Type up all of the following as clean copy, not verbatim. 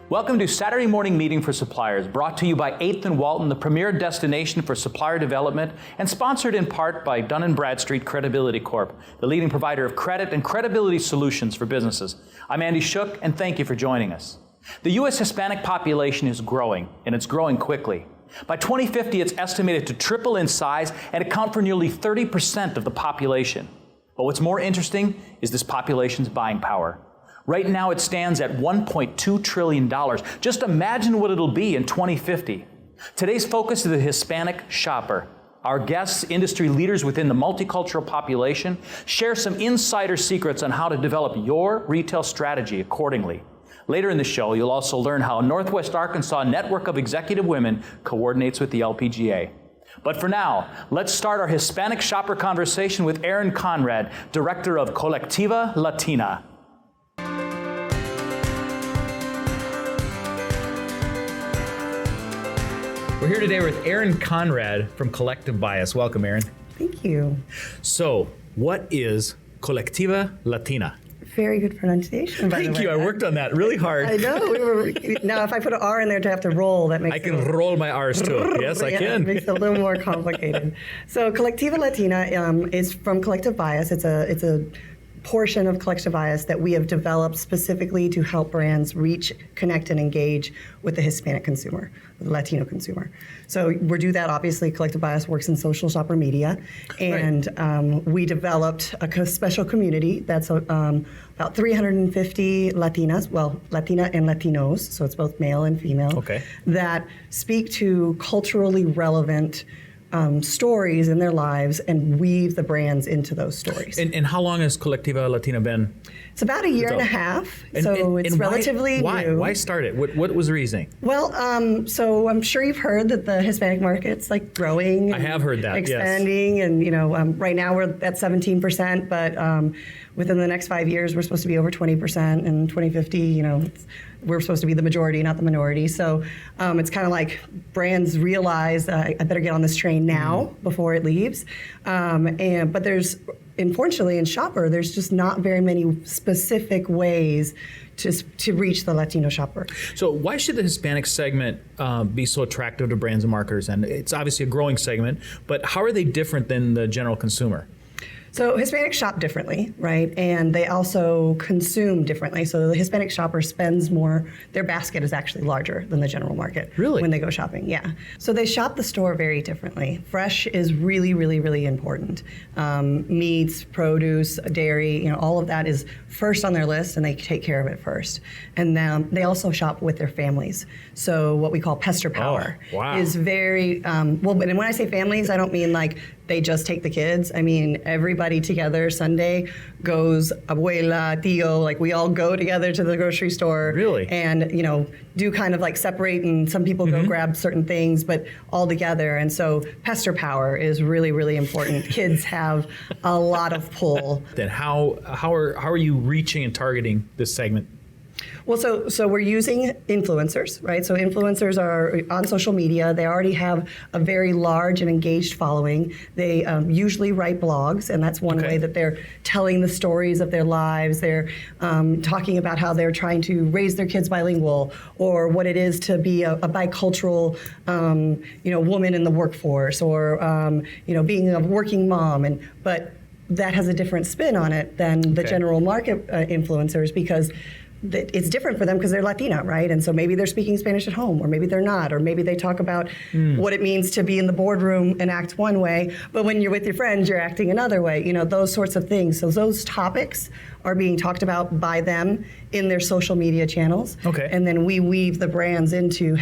Welcome to Saturday Morning Meeting for Suppliers, brought to you by 8th and Walton, the premier destination for supplier development, and sponsored in part by Dun & Bradstreet Credibility Corp., the leading provider of credit and credibility solutions for businesses. I'm Andy Shook, and thank you for joining us. The US Hispanic population is growing, and it's growing quickly. By 2050, it's estimated to triple in size and account for nearly 30% of the population. But what's more interesting is this population's buying power. Right now, it stands at $1.2 trillion. Just imagine what it'll be in 2050. Today's focus is the Hispanic shopper. Our guests, industry leaders within the multicultural population, share some insider secrets on how to develop your retail strategy accordingly. Later in the show, you'll also learn how a Northwest Arkansas network of executive women coordinates with the LPGA. But for now, let's start our Hispanic shopper conversation with Erin Conrad, director of Colectiva Latina. We're here today with Erin Conrad from Colectiva ISM. Welcome, Erin. Thank you. So, what is Colectiva Latina? Very good pronunciation, by the way. Thank you. I worked on that really hard. I know. Now, if I put an R in there to have to roll, that makes I can roll my R's too. Yes, I can. It makes it a little more complicated. So, Colectiva Latina is from Colectiva ISM. It's a portion of Colectiva ISM that we have developed specifically to help brands reach, connect, and engage with the Hispanic consumer, the Latino consumer. So we do that, obviously. Colectiva ISM works in social shopper media, and we developed a special community that's about 350 Latinas, well, Latina and Latinos, so it's both male and female, that speak to culturally relevant stories in their lives and weave the brands into those stories. And how long has Colectiva Latina been? It's about a year and a half, so it's relatively new. Why start it? What was the reasoning? Well, so I'm sure you've heard that the Hispanic market's like growing. I have heard that, expanding, yes. And right now we're at 17%, but within the next 5 years we're supposed to be over 20%, and 2050, we're supposed to be the majority, not the minority. So it's kind of like brands realize I better get on this train now before it leaves. But unfortunately, in shopper, there's just not very many specific ways to reach the Latino shopper. So why should the Hispanic segment be so attractive to brands and marketers? And it's obviously a growing segment, but how are they different than the general consumer? So Hispanics shop differently, right? And they also consume differently. So the Hispanic shopper spends more, their basket is actually larger than the general market. Really? When they go shopping, yeah. So they shop the store very differently. Fresh is really, really, really important. Meats, produce, dairy, all of that is first on their list, and they take care of it first. And then they also shop with their families. So what we call Pester Power is very, and when I say families, I don't mean like they just take the kids. I mean, everybody together Sunday goes, abuela, tío, like we all go together to the grocery store. Really? And, do kind of like separate, and some people go grab certain things, but all together. And so Pester Power is really, really important. Kids have a lot of pull. Then how are you reaching and targeting this segment? Well, so we're using influencers, right? So influencers are on social media. They already have a very large and engaged following. They usually write blogs, and that's one way that they're telling the stories of their lives. They're talking about how they're trying to raise their kids bilingual, or what it is to be a bicultural, woman in the workforce, or being a working mom. But that has a different spin on it than the general market influencers, because it's different for them because they're Latina, right? And so maybe they're speaking Spanish at home, or maybe they're not, or maybe they talk about what it means to be in the boardroom and act one way, but when you're with your friends, you're acting another way, those sorts of things. So those topics are being talked about by them in their social media channels. And then we weave the brands into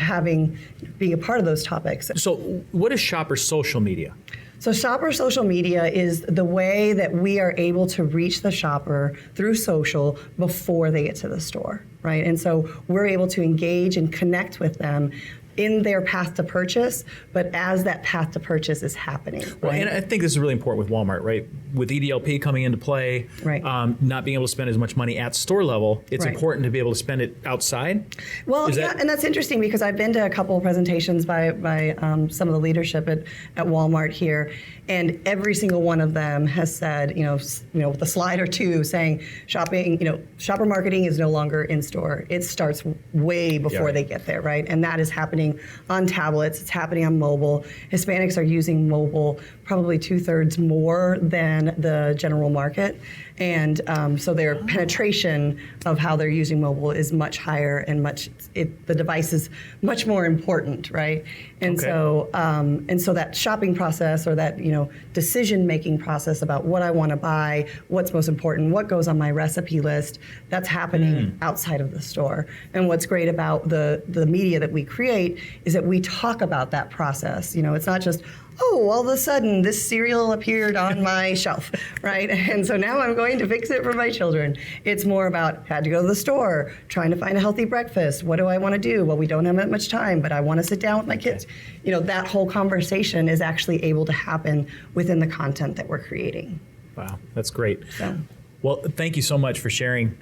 being a part of those topics. So what is shopper social media? So shopper social media is the way that we are able to reach the shopper through social before they get to the store, right? And so we're able to engage and connect with them in their path to purchase, but as that path to purchase is happening. Well, and I think this is really important with Walmart, right? with EDLP coming into play, Right. Not being able to spend as much money at store level, it's Right. important to be able to spend it outside? Well, and that's interesting because I've been to a couple of presentations by some of the leadership at Walmart here, and every single one of them has said, with a slide or two saying shopper marketing is no longer in store. It starts way before they get there, right? And that is happening on tablets. It's happening on mobile. Hispanics are using mobile probably 2/3 more than the general market. And so their penetration of how they're using mobile is much higher and the device is much more important, right? And so that shopping process or that decision-making process about what I want to buy, what's most important, what goes on my recipe list, that's happening outside of the store. And what's great about the media that we create is that we talk about that process. It's not just, oh, all of a sudden this cereal appeared on my shelf, right? And so now I'm going to fix it for my children. It's more about had to go to the store, trying to find a healthy breakfast. What do I want to do? Well, we don't have that much time, but I want to sit down with my kids. That whole conversation is actually able to happen within the content that we're creating. Wow, that's great. So. Well, thank you so much for sharing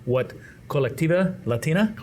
what Colectiva Latina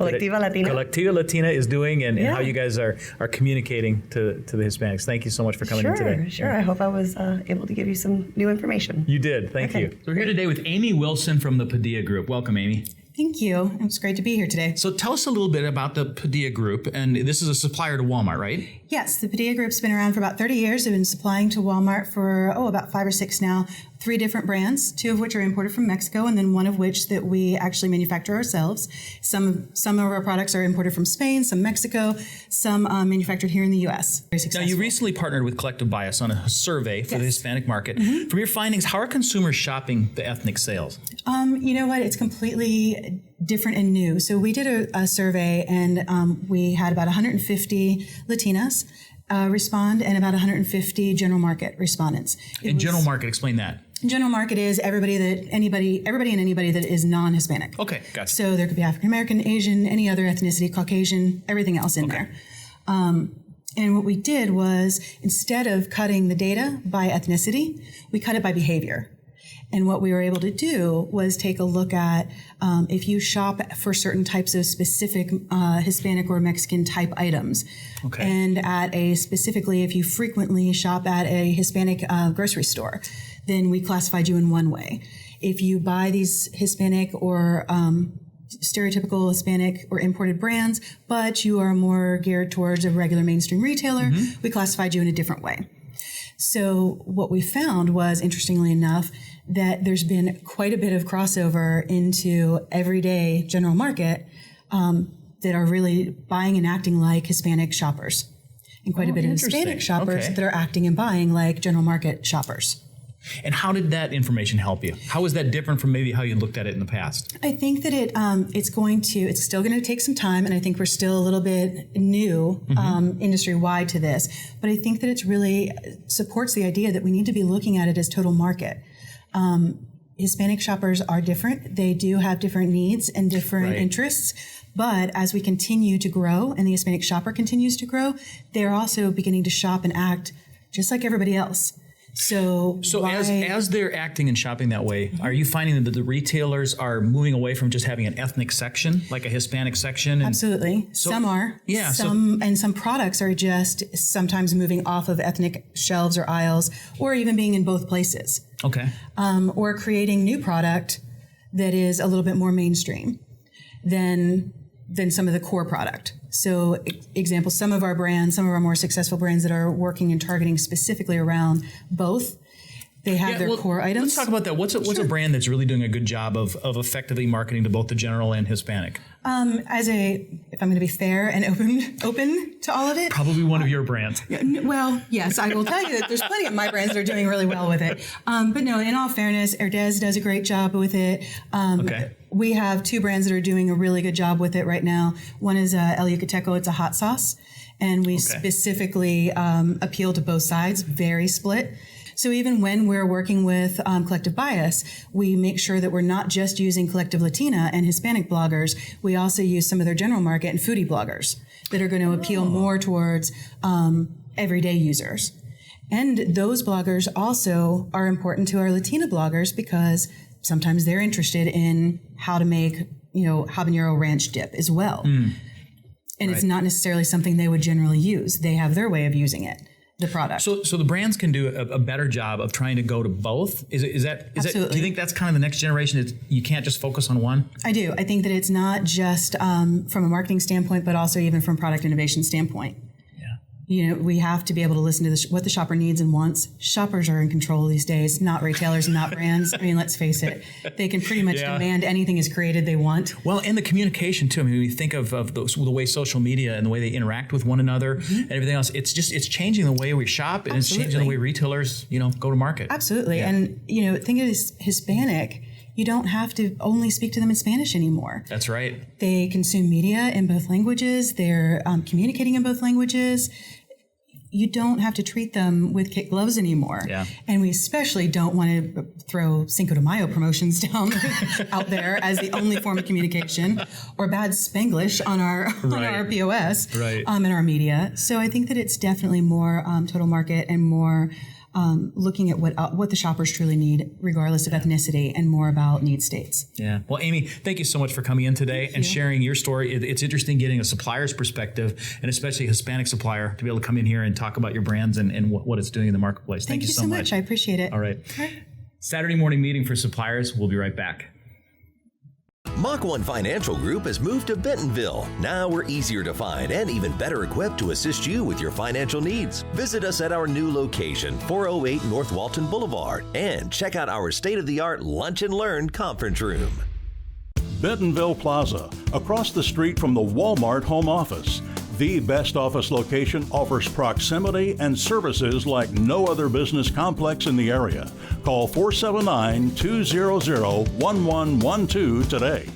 is doing and how you guys are communicating to the Hispanics. Thank you so much for coming in today. Sure. I hope I was able to give you some new information. You did. Thank you. So we're here today with Amy Wilson from the Padilla Group. Welcome, Amy. Thank you. It's great to be here today. So tell us a little bit about the Padilla Group, and this is a supplier to Walmart, right? Yes, the Padilla Group's been around for about 30 years. They've been supplying to Walmart for, about 5 or 6 now. 3 different brands, 2 of which are imported from Mexico, and then 1 of which that we actually manufacture ourselves. Some of our products are imported from Spain, some Mexico, some manufactured here in the U.S. Very successful. Now, you recently partnered with Colectiva on a survey for the Hispanic market. From your findings, how are consumers shopping the ethnic sales? You know what? It's completely different and new. So we did a survey, and we had about 150 Latinas respond and about 150 general market respondents. General market, explain that. General market is everybody and anybody that is non-Hispanic. Okay, gotcha. So there could be African American, Asian, any other ethnicity, Caucasian, everything else in there. And what we did was, instead of cutting the data by ethnicity, we cut it by behavior. And what we were able to do was take a look at if you shop for certain types of specific Hispanic or Mexican type items. And specifically, if you frequently shop at a Hispanic grocery store, then we classified you in one way. If you buy these Hispanic or stereotypical Hispanic or imported brands, but you are more geared towards a regular mainstream retailer, we classified you in a different way. So what we found was, interestingly enough, that there's been quite a bit of crossover into everyday general market that are really buying and acting like Hispanic shoppers, and quite a bit of Hispanic shoppers that are acting and buying like general market shoppers. And how did that information help you? How is that different from maybe how you looked at it in the past? I think that it's still going to take some time, and I think we're still a little bit new industry-wide to this. But I think that it's really supports the idea that we need to be looking at it as total market. Hispanic shoppers are different. They do have different needs and different interests. But as we continue to grow and the Hispanic shopper continues to grow, they're also beginning to shop and act just like everybody else. So as they're acting and shopping that way, are you finding that the retailers are moving away from just having an ethnic section, like a Hispanic section? Absolutely. Some are. Yeah. Some products are just sometimes moving off of ethnic shelves or aisles, or even being in both places. Okay. Or creating new product that is a little bit more mainstream than some of the core product. So example, some of our more successful brands that are working and targeting specifically around both, they have their core items. Let's talk about that. What's a brand that's really doing a good job of effectively marketing to both the general and Hispanic? If I'm going to be fair and open to all of it. Probably one of your brands. Well, yes, I will tell you that there's plenty of my brands that are doing really well with it. But no, in all fairness, Herdez does a great job with it. We have 2 brands that are doing a really good job with it right now. One is El Yucateco. It's a hot sauce. And we specifically appeal to both sides, very split. So even when we're working with Collective Bias, we make sure that we're not just using Collective Latina and Hispanic bloggers. We also use some of their general market and foodie bloggers that are going to appeal more towards everyday users. And those bloggers also are important to our Latina bloggers because sometimes they're interested in how to make, habanero ranch dip as well. And it's not necessarily something they would generally use. They have their way of using it, the product. So the brands can do a better job of trying to go to both. Is that do you think that's kind of the next generation? You can't just focus on one? I do. I think that it's not just from a marketing standpoint, but also even from product innovation standpoint. We have to be able to listen to what the shopper needs and wants. Shoppers are in control these days, not retailers, not brands. I mean, let's face it. They can pretty much demand anything is created they want. Well, and the communication too. I mean, when you think of the way social media and the way they interact with one another and everything else, it's changing the way we shop and it's changing the way retailers, go to market. Absolutely. Yeah. And, think of this Hispanic. You don't have to only speak to them in Spanish anymore. That's right. They consume media in both languages. They're communicating in both languages. You don't have to treat them with kid gloves anymore. Yeah. And we especially don't want to throw Cinco de Mayo promotions down out there as the only form of communication or bad Spanglish on our POS in our media. So I think that it's definitely more total market and more looking at what the shoppers truly need, regardless of ethnicity, and more about need states. Yeah. Well, Amy, thank you so much for coming in today and sharing your story. It's interesting getting a supplier's perspective, and especially a Hispanic supplier, to be able to come in here and talk about your brands and what it's doing in the marketplace. Thank you so much. I appreciate it. All right. Saturday morning meeting for suppliers. We'll be right back. Mach 1 Financial Group has moved to Bentonville. Now we're easier to find and even better equipped to assist you with your financial needs. Visit us at our new location, 408 North Walton Boulevard, and check out our state-of-the-art Lunch and Learn conference room. Bentonville Plaza, across the street from the Walmart home office. The best office location offers proximity and services like no other business complex in the area. Call 479-200-1112 today.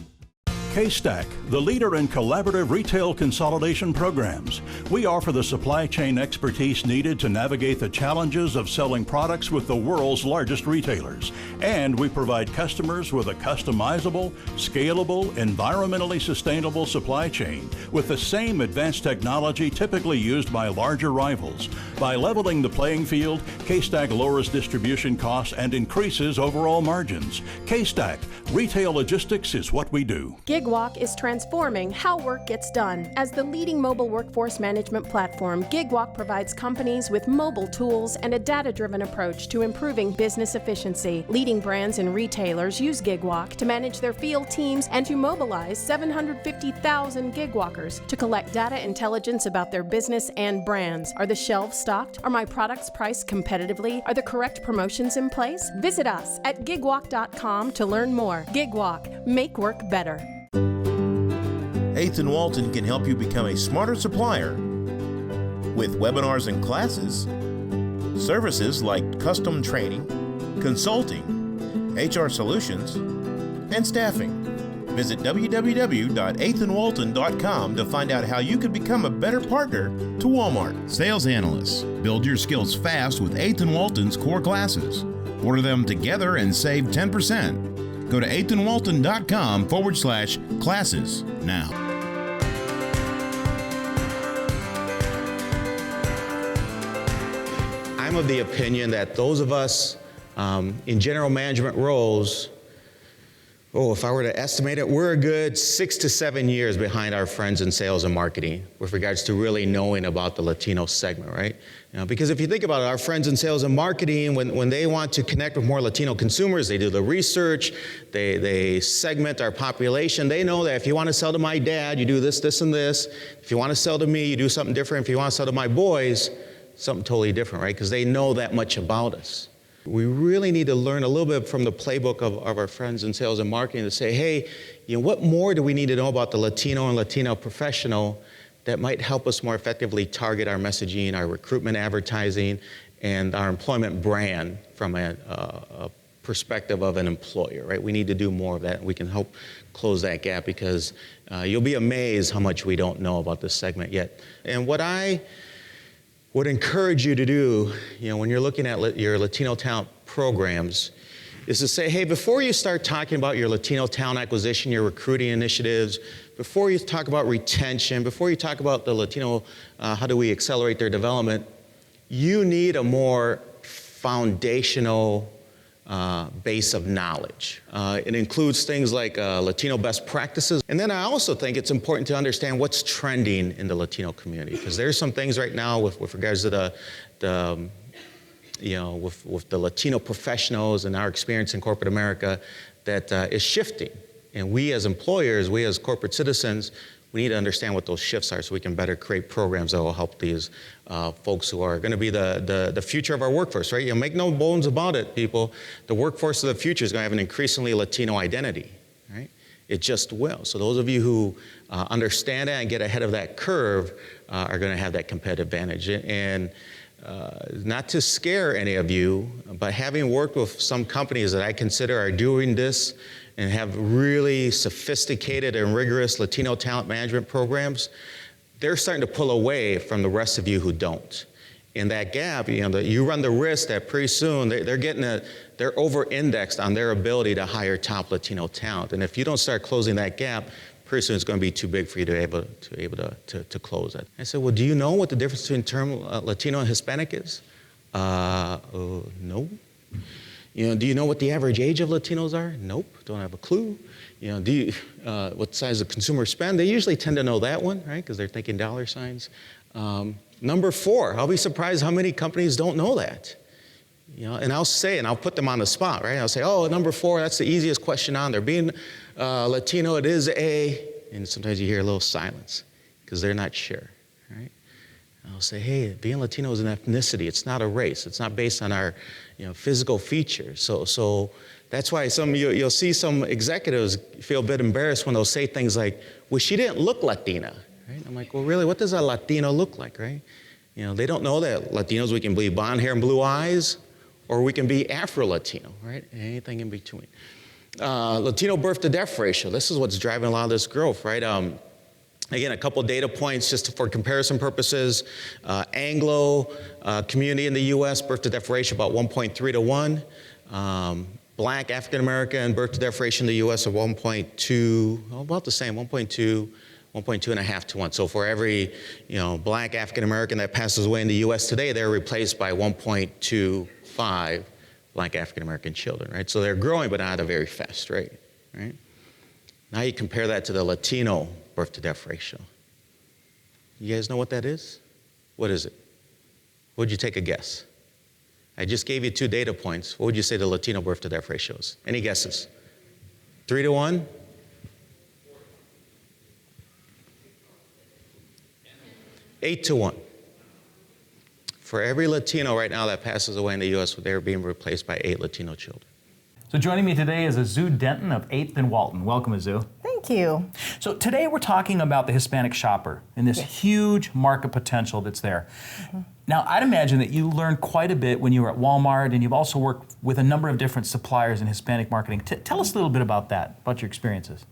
K-Stack, the leader in collaborative retail consolidation programs. We offer the supply chain expertise needed to navigate the challenges of selling products with the world's largest retailers. And we provide customers with a customizable, scalable, environmentally sustainable supply chain with the same advanced technology typically used by larger rivals. By leveling the playing field, K-Stack lowers distribution costs and increases overall margins. K-Stack, retail logistics is what we do. GigWalk is transforming how work gets done. As the leading mobile workforce management platform, GigWalk provides companies with mobile tools and a data-driven approach to improving business efficiency. Leading brands and retailers use GigWalk to manage their field teams and to mobilize 750,000 GigWalkers to collect data intelligence about their business and brands. Are the shelves stocked? Are my products priced competitively? Are the correct promotions in place? Visit us at gigwalk.com to learn more. GigWalk, make work better. 8th and Walton can help you become a smarter supplier with webinars and classes, services like custom training, consulting, HR solutions, and staffing. Visit www.8thandwalton.com to find out how you can become a better partner to Walmart. Sales analysts, build your skills fast with 8th and Walton's core classes. Order them together and save 10%. Go to 8thandwalton.com/classes now. I'm of the opinion that those of us in general management roles, if I were to estimate it, we're a good 6 to 7 years behind our friends in sales and marketing with regards to really knowing about the Latino segment, right? Because if you think about it, our friends in sales and marketing, when they want to connect with more Latino consumers, they do the research, they segment our population. They know that if you want to sell to my dad, you do this, this, and this. If you want to sell to me, you do something different. If you want to sell to my boys, something totally different, right? Because they know that much about us. We really need to learn a little bit from the playbook of our friends in sales and marketing to say, hey, what more do we need to know about the Latino and Latino professional that might help us more effectively target our messaging, our recruitment advertising, and our employment brand from a perspective of an employer, right? We need to do more of that, and we can help close that gap because you'll be amazed how much we don't know about this segment yet. And what I would encourage you to do, when you're looking at your Latino talent programs, is to say, hey, before you start talking about your Latino talent acquisition, your recruiting initiatives, before you talk about retention, before you talk about the Latino, how do we accelerate their development, you need a more foundational base of knowledge. It includes things like Latino best practices. And then I also think it's important to understand what's trending in the Latino community, because there's some things right now with regards to the with the Latino professionals and our experience in corporate America that is shifting. And we as employers, we as corporate citizens, we need to understand what those shifts are so we can better create programs that will help these folks who are going to be the future of our workforce, right? Make no bones about it, people. The workforce of the future is going to have an increasingly Latino identity, right? It just will. So those of you who understand that and get ahead of that curve are going to have that competitive advantage. And not to scare any of you, but having worked with some companies that I consider are doing this and have really sophisticated and rigorous Latino talent management programs, they're starting to pull away from the rest of you who don't. In that gap, you run the risk that pretty soon they're over-indexed on their ability to hire top Latino talent. And if you don't start closing that gap, pretty soon it's going to be too big for you to be able to close it. I said, well, do you know what the difference between term Latino and Hispanic is? No. Do you know what the average age of Latinos are? Nope, don't have a clue. What size of consumer spend? They usually tend to know that one, right? Because they're thinking dollar signs. Number 4, I'll be surprised how many companies don't know that. And I'll say, and I'll put them on the spot, right? I'll say, oh, number 4, that's the easiest question on there. Being Latino, it is and sometimes you hear a little silence because they're not sure, right? I'll say, hey, being Latino is an ethnicity. It's not a race. It's not based on our, physical features. So that's why you'll see some executives feel a bit embarrassed when they'll say things like, well, she didn't look Latina, right? I'm like, well, really, what does a Latino look like, right? They don't know that Latinos, we can be blonde hair and blue eyes, or we can be Afro-Latino, right? Anything in between. Latino birth to death ratio. This is what's driving a lot of this growth, right? Again, a couple data points just for comparison purposes. Anglo community in the US, birth to death ratio about 1.3 to 1. Black African American birth to death ratio in the US of 1.2, about the same, 1.2.5 to 1. So for every Black African American that passes away in the US today, they're replaced by 1.25 Black African American children, right? So they're growing, but not at a very fast rate, right? Now you compare that to the Latino birth to death ratio. You guys know what that is? What is it? Would you take a guess? I just gave you 2 data points. What would you say the Latino birth to death ratio is? Any guesses? 3 to 1? 8 to 1. For every Latino right now that passes away in the U.S., they're being replaced by 8 Latino children. So joining me today is Azu Denton of 8th and Walton. Welcome, Azu. Thank you. So today we're talking about the Hispanic shopper and this huge market potential that's there. Mm-hmm. Now, I'd imagine that you learned quite a bit when you were at Walmart, and you've also worked with a number of different suppliers in Hispanic marketing. Tell us a little bit about that, about your experiences.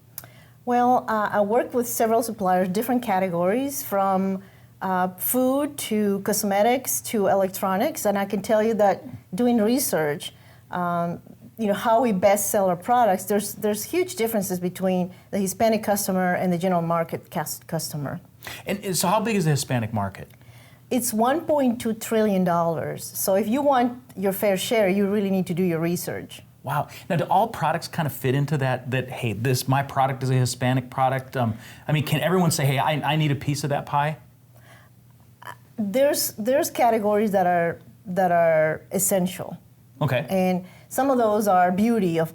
Well, I worked with several suppliers, different categories, from food to cosmetics to electronics, and I can tell you that doing research, how we best sell our products, there's huge differences between the Hispanic customer and the general market customer. And so how big is the Hispanic market? It's $1.2 trillion. So if you want your fair share, you really need to do your research. Wow. Now, do all products kind of fit into that, hey, my product is a Hispanic product? Can everyone say, hey, I need a piece of that pie? There's categories that are essential. Okay. And some of those are beauty, of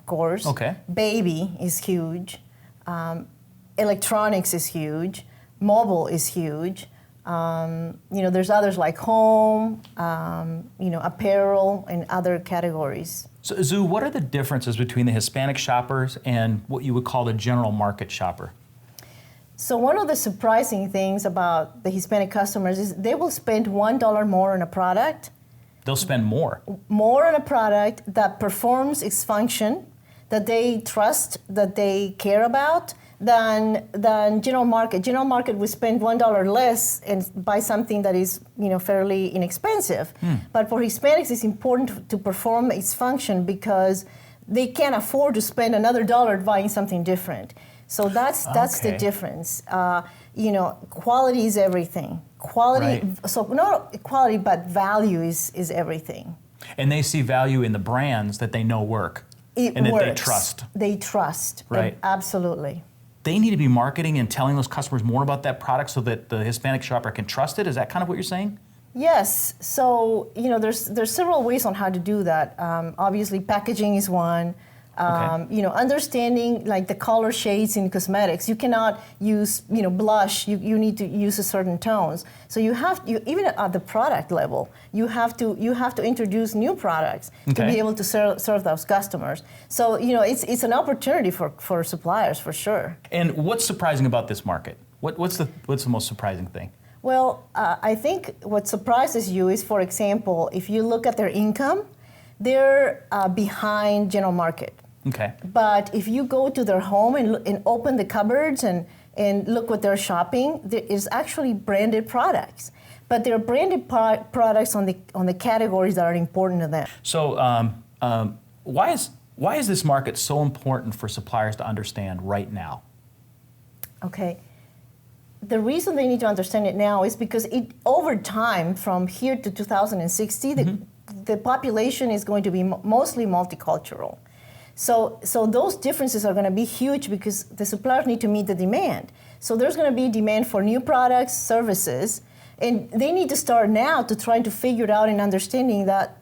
course. Okay. Baby is huge. Electronics is huge. Mobile is huge. There's others like home, apparel, and other categories. So, Azu, what are the differences between the Hispanic shoppers and what you would call the general market shopper? So one of the surprising things about the Hispanic customers is they will spend $1 more on a product. They'll spend more. More on a product that performs its function, that they trust, that they care about, than general market. General market will spend $1 less and buy something that is fairly inexpensive. But for Hispanics, it's important to perform its function because they can't afford to spend another dollar buying something different. So that's the difference. Quality is everything. Quality, Right. so not quality, but value is everything. And they see value in the brands that they know work It and works. that they trust. They trust. Right. Absolutely. They need to be marketing and telling those customers more about that product so that the Hispanic shopper can trust it. Is that kind of what you're saying? Yes. So there's several ways on how to do that. Obviously, packaging is one. Understanding like the color shades in cosmetics. You cannot use blush. You need to use a certain tones. So even at the product level, you have to introduce new products to be able to serve those customers. So it's an opportunity for suppliers for sure. And what's surprising about this market? What's the most surprising thing? Well, I think what surprises you is, for example, if you look at their income, they're behind general market. Okay. But if you go to their home and open the cupboards and look what they're shopping, there is actually branded products. But they're branded products on the categories that are important to them. So why is this market so important for suppliers to understand right now? Okay. The reason they need to understand it now is because over time, from here to 2060, the population is going to be mostly multicultural. So those differences are going to be huge because the suppliers need to meet the demand. So there's going to be demand for new products, services, and they need to start now to try to figure it out in understanding that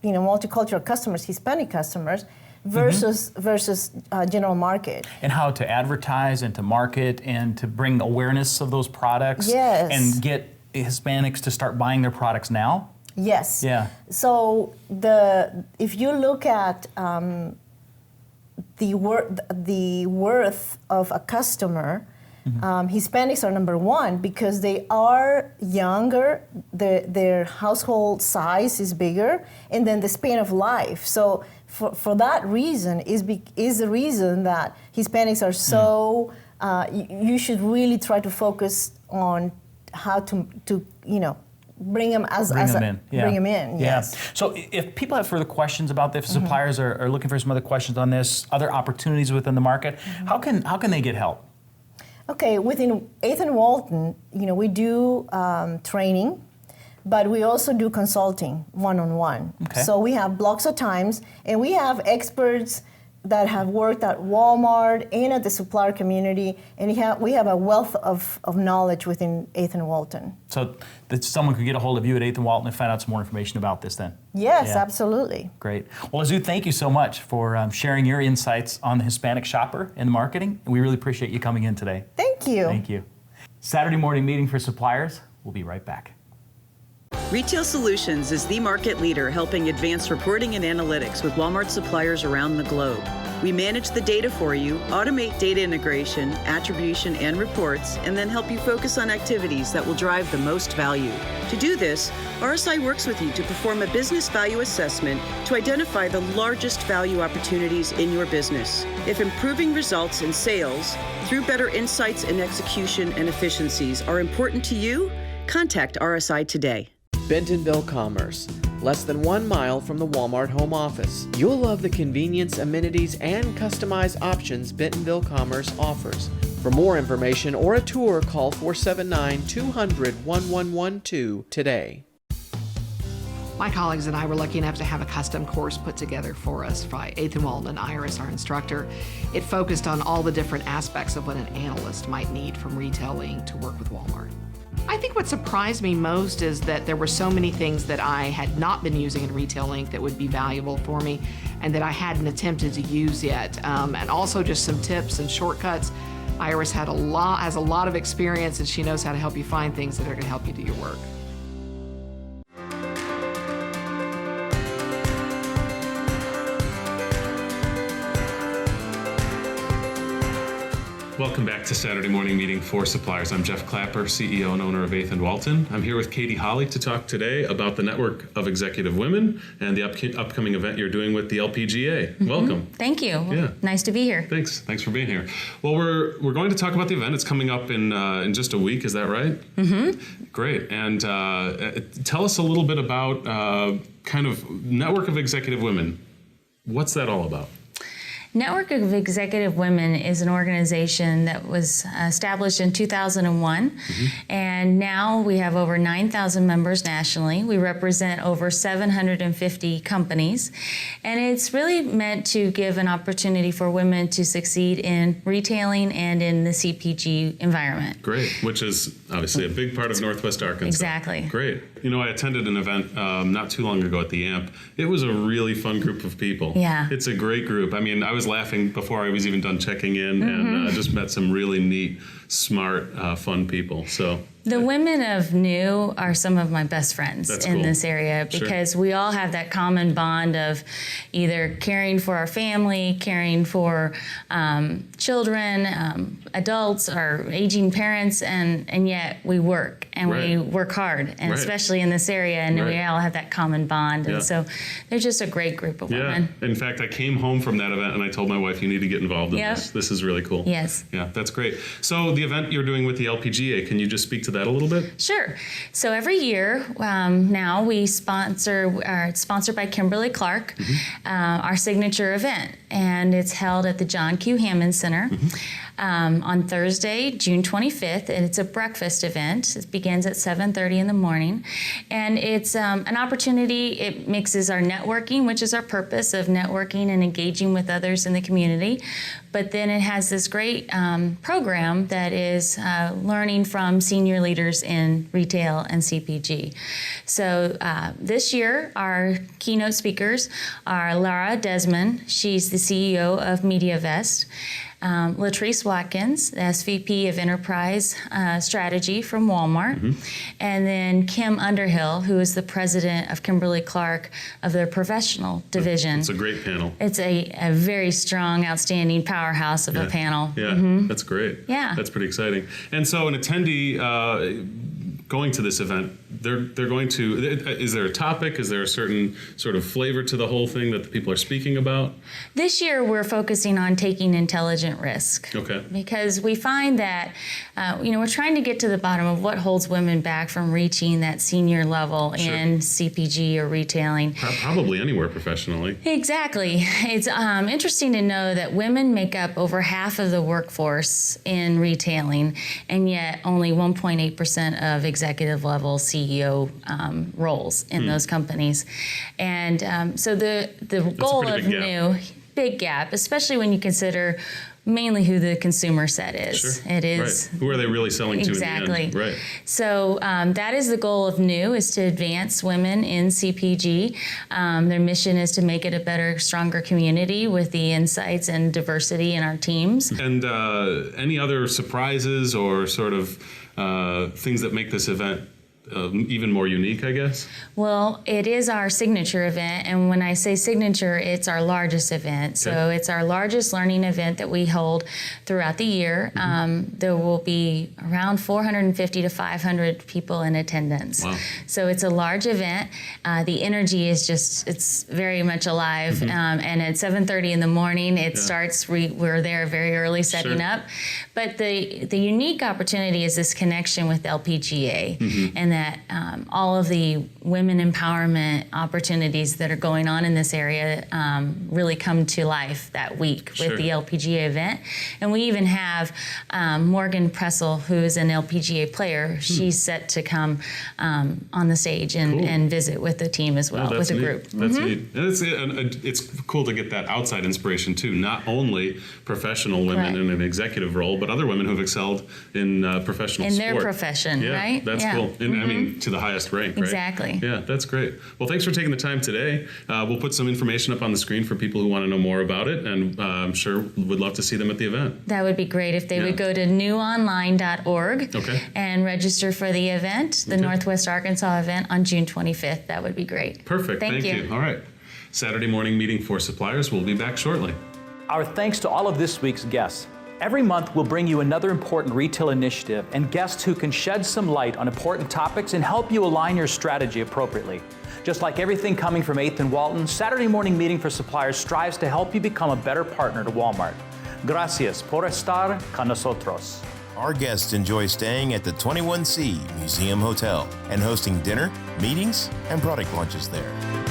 multicultural customers, Hispanic customers, versus general market. And how to advertise and to market and to bring awareness of those products. Yes. And get Hispanics to start buying their products now. Yes. Yeah. So if you look at the worth of a customer, Hispanics are number one because they are younger, their household size is bigger, and then the span of life. So for that reason is the reason that Hispanics are so. You should really try to focus on how to bring them bring them in. Yes. So if people have further questions about this, if suppliers are looking for some other questions on this, other opportunities within the market, how can they get help? Okay, within 8th and Walton, we do training, but we also do consulting one-on-one. Okay. So we have blocks of times, and we have experts that have worked at Walmart and at the supplier community, and we have a wealth of knowledge within 8th and Walton. So that someone could get a hold of you at 8th and Walton and find out some more information about this then? Yes, Yeah. absolutely. Great. Well, Azu, thank you so much for sharing your insights on the Hispanic shopper and marketing. We really appreciate you coming in today. Thank you. Thank you. Saturday morning meeting for suppliers. We'll be right back. Retail Solutions is the market leader helping advance reporting and analytics with Walmart suppliers around the globe. We manage the data for you, automate data integration, attribution, and reports, and then help you focus on activities that will drive the most value. To do this, RSI works with you to perform a business value assessment to identify the largest value opportunities in your business. If improving results in sales through better insights and execution and efficiencies are important to you, contact RSI today. Bentonville Commerce, less than 1 mile from the Walmart home office. You'll love the convenience, amenities, and customized options Bentonville Commerce offers. For more information or a tour, call 479-200-1112 today. My colleagues and I were lucky enough to have a custom course put together for us by 8th and Walton and Iris, our instructor. It focused on all the different aspects of what an analyst might need from retailing to work with Walmart. I think what surprised me most is that there were so many things that I had not been using in Retail Inc. that would be valuable for me and that I hadn't attempted to use yet. And also just some tips and shortcuts. Iris has a lot of experience, and she knows how to help you find things that are going to help you do your work. Welcome back to Saturday Morning Meeting for Suppliers. I'm Jeff Clapper, CEO and owner of 8th and Walton. I'm here with Katie Holley to talk today about the Network of Executive Women and the upcoming event you're doing with the LPGA. Mm-hmm. Welcome. Thank you. Yeah. Nice to be here. Thanks for being here. Well, we're going to talk about the event. It's coming up in just a week. Is that right? Mm-hmm. Great. And tell us a little bit about kind of Network of Executive Women. What's that all about? Network of Executive Women is an organization that was established in 2001, and now we have over 9,000 members nationally. We represent over 750 companies, and it's really meant to give an opportunity for women to succeed in retailing and in the CPG environment. Great, which is obviously a big part of Northwest Arkansas. Exactly. Great. You know, I attended an event not too long ago at the AMP. It was a really fun group of people. Yeah. It's a great group. I mean, I was laughing before I was even done checking in, and just met some really neat, smart, fun people. So the women of New are some of my best friends in cool. this area because we all have that common bond of either caring for our family, caring for children, adults, our aging parents, and yet we work and we work hard, and especially in this area, and we all have that common bond. And so they're just a great group of women. In fact, I came home from that event and I told my wife, you need to get involved in this. This is really cool. Yes. Yeah, that's great. So the event you're doing with the LPGA, can you just speak to that a little bit? Sure. So every year now we sponsor, it's sponsored by Kimberly Clark, our signature event, and it's held at the John Q. Hammond Center on Thursday, June 25th, and it's a breakfast event. It begins at 7:30 in the morning, and it's an opportunity. It mixes our networking, which is our purpose of networking and engaging with others in the community, but then it has this great program that is learning from senior leaders in retail and CPG. So this year, our keynote speakers are Laura Desmond. She's the CEO of MediaVest. Latrice Watkins, the SVP of Enterprise Strategy from Walmart, and then Kim Underhill, who is the president of Kimberly Clark of their professional division. It's a great panel. It's a very strong, outstanding powerhouse of a panel. Yeah, that's great. Yeah. That's pretty exciting. And so an attendee going to this event, they're going to, is there a topic? Is there a certain sort of flavor to the whole thing that the people are speaking about? This year, we're focusing on taking intelligent risk. Okay. Because we find that, we're trying to get to the bottom of what holds women back from reaching that senior level in CPG or retailing. Probably anywhere professionally. Exactly. It's interesting to know that women make up over half of the workforce in retailing, and yet only 1.8% of executive level CEO roles in those companies. And so the goal of New, big gap, especially when you consider mainly who the consumer set is. Sure. It is. Right. Who are they really selling to in the end? Right. So that is the goal of New, is to advance women in CPG. Their mission is to make it a better, stronger community with the insights and diversity in our teams. And any other surprises or sort of things that make this event even more unique, I guess? Well, it is our signature event, and when I say signature, it's our largest event. So it's our largest learning event that we hold throughout the year. There will be around 450 to 500 people in attendance. Wow. So it's a large event. The energy is it's very much alive. And at 7:30 in the morning, it starts. We're there very early setting up. But the unique opportunity is this connection with LPGA, and that all of the women empowerment opportunities that are going on in this area really come to life that week with the LPGA event. And we even have Morgan Pressel, who is an LPGA player. She's set to come on the stage and visit with the team as well, with the group. That's neat. And it's cool to get that outside inspiration too, not only professional women in an executive role, but other women who've excelled in professional sport. In their profession, right? That's cool. And I mean, to the highest rank, right? Exactly. Yeah, that's great. Well, thanks for taking the time today. We'll put some information up on the screen for people who want to know more about it, and I'm sure would love to see them at the event. That would be great if they would go to newonline.org and register for the event, the Northwest Arkansas event on June 25th. That would be great. Perfect. Thank you. All right. Saturday morning meeting for suppliers. We'll be back shortly. Our thanks to all of this week's guests. Every month, we'll bring you another important retail initiative and guests who can shed some light on important topics and help you align your strategy appropriately. Just like everything coming from 8th and Walton, Saturday Morning Meeting for Suppliers strives to help you become a better partner to Walmart. Gracias por estar con nosotros. Our guests enjoy staying at the 21C Museum Hotel and hosting dinner, meetings, and product launches there.